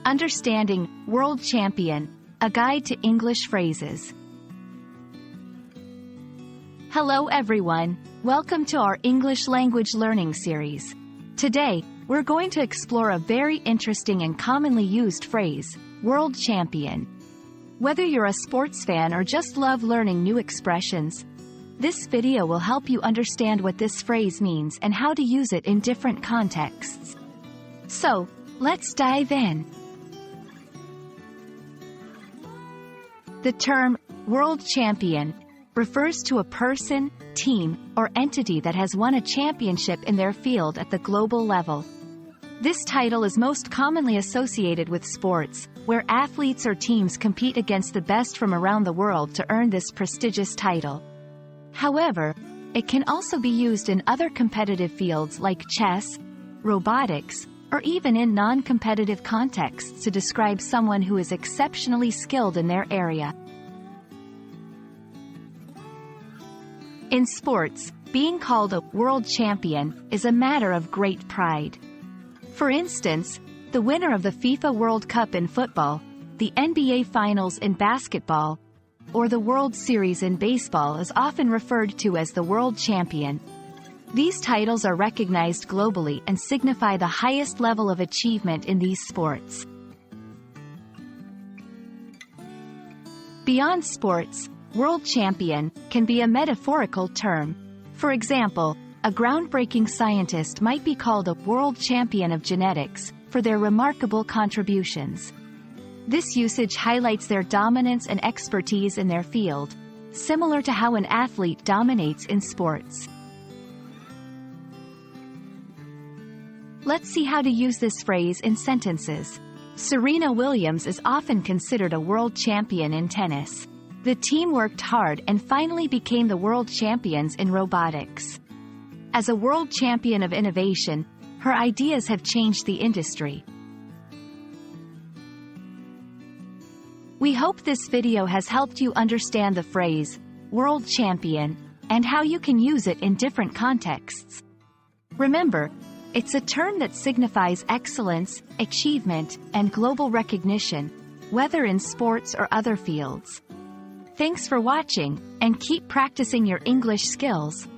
Understanding World Champion, a guide to English phrases. Hello everyone, welcome to our English language learning series. Today, we're going to explore a very interesting and commonly used phrase, world champion. Whether you're a sports fan or just love learning new expressions, this video will help you understand what this phrase means and how to use it in different contexts. So, let's dive in. The term, world champion, refers to a person, team, or entity that has won a championship in their field at the global level. This title is most commonly associated with sports, where athletes or teams compete against the best from around the world to earn this prestigious title. However, it can also be used in other competitive fields like chess, robotics, or even in non-competitive contexts to describe someone who is exceptionally skilled in their area. In sports, being called a world champion is a matter of great pride. For instance, the winner of the FIFA World Cup in football, the NBA Finals in basketball, or the World Series in baseball is often referred to as the world champion. These titles are recognized globally and signify the highest level of achievement in these sports. Beyond sports, world champion can be a metaphorical term. For example, a groundbreaking scientist might be called a world champion of genetics for their remarkable contributions. This usage highlights their dominance and expertise in their field, similar to how an athlete dominates in sports. Let's see how to use this phrase in sentences. Serena Williams is often considered a world champion in tennis. The team worked hard and finally became the world champions in robotics. As a world champion of innovation, her ideas have changed the industry. We hope this video has helped you understand the phrase, world champion, and how you can use it in different contexts. Remember, it's a term that signifies excellence, achievement, and global recognition, whether in sports or other fields. Thanks for watching, and keep practicing your English skills.